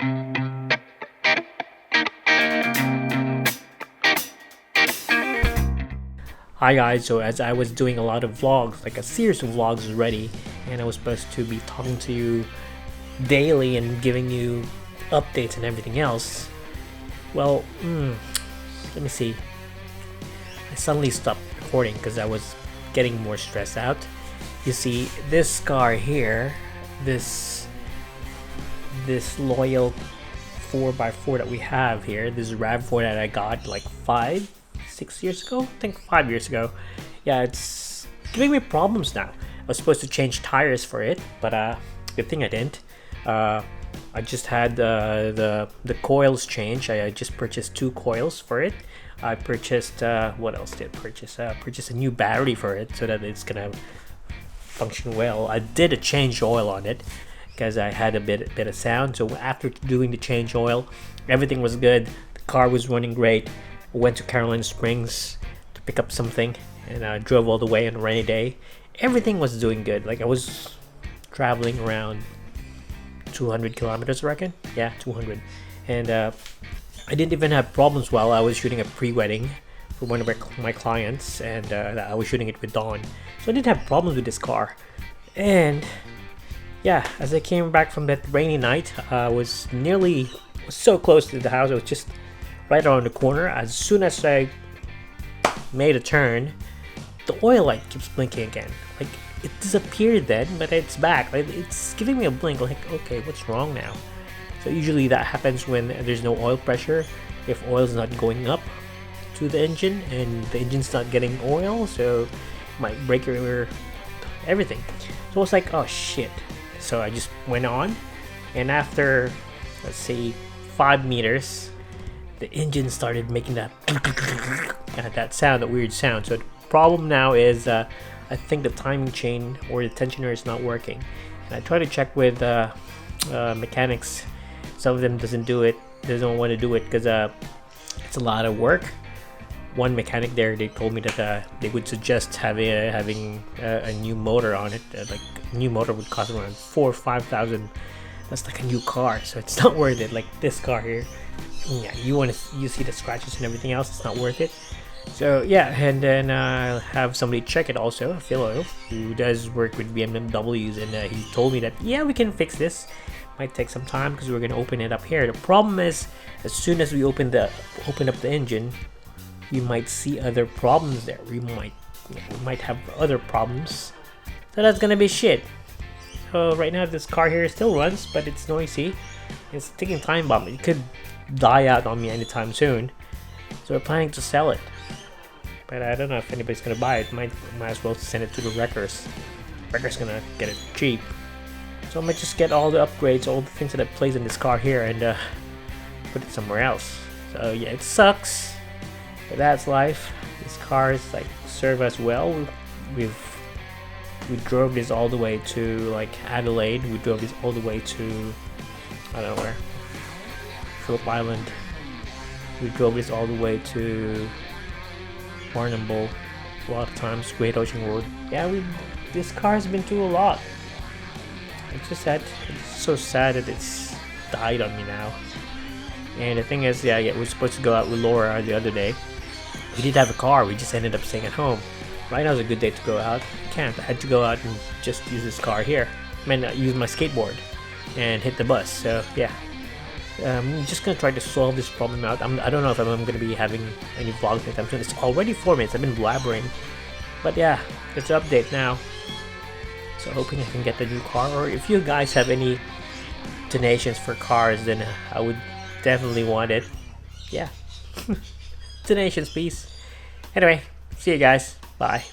Hi guys, so as I was doing a lot of vlogs, like a series of vlogs already, and I was supposed to be talking to you daily and giving you updates and everything else, well, let me see. I suddenly stopped recording because I was getting more stressed out. You see, this car here, this loyal 4x4 that we have here, this RAV4 that I got like 6 years ago, I think 5 years ago. Yeah, it's giving me problems now. I was supposed to change tires for it, but good thing I didn't. I just had the coils changed. I just purchased 2 coils for it. I purchased what else did I purchase? Purchased a new battery for it so that it's gonna function well. I did a change oil on it because I had a bit of sound. So after doing the change oil, everything was good. The car was running great. Went to Caroline Springs to pick up something, and I drove all the way on a rainy day. Everything was doing good. Like I was traveling around 200 kilometers, I reckon. Yeah, 200. And I didn't even have problems while I was shooting a pre-wedding for one of my clients, and I was shooting it with Dawn. So I didn't have problems with this car. And yeah, as I came back from that rainy night, I was so close to the house. I was just right around the corner. As soon as I made a turn, the oil light keeps blinking again. Like it disappeared then, but it's back. Like it's giving me a blink. Like, okay, what's wrong now? So usually that happens when there's no oil pressure. If oil's not going up to the engine and the engine's not getting oil, so it might break your everything. So I was like, oh shit. So I just went on, and after, let's say, 5 meters, the engine started making that sound, that weird sound. So the problem now is I think the timing chain or the tensioner is not working. And I tried to check with mechanics. Some of them doesn't want to do it because it's a lot of work. One mechanic there, they told me that they would suggest having a new motor on it. Like a new motor would cost around 4,000 or 5,000. That's like a new car, so it's not worth it. Like this car here. Yeah, you see the scratches and everything else, it's not worth it. So yeah, and then I'll have somebody check it also, Philo, who does work with BMWs, and he told me that yeah, we can fix this. Might take some time because we're gonna open it up here. The problem is, as soon as we open up the engine, you might see other problems there. We might have other problems. So that's gonna be shit. So right now this car here still runs, but it's noisy. It's ticking time bomb. It could die out on me anytime soon. So we're planning to sell it, but I don't know if anybody's gonna buy it. Might as well send it to the wreckers. Wreckers gonna get it cheap. So I might just get all the upgrades, all the things that I placed in this car here, and put it somewhere else. So yeah, it sucks, but that's life. This car is like serve us well. We drove this all the way to like Adelaide. We drove this all the way to I don't know where. Phillip Island. We drove this all the way to Warrnambool a lot of times, Great Ocean Road. Yeah, this car has been through a lot. It's so sad that it's died on me now. And the thing is, yeah, we're supposed to go out with Laura the other day. We did have a car, we just ended up staying at home. Right now is a good day to go out. I can't. I had to go out and just use this car here. Use my skateboard and hit the bus. So yeah. I'm just gonna try to solve this problem out. I don't know if I'm gonna be having any vlogs anytime soon. It's already 4 minutes. I've been blabbering, but yeah, it's an update now. So hoping I can get the new car. Or if you guys have any donations for cars, then I would definitely want it. Yeah, donations, please. Anyway, see you guys. Bye.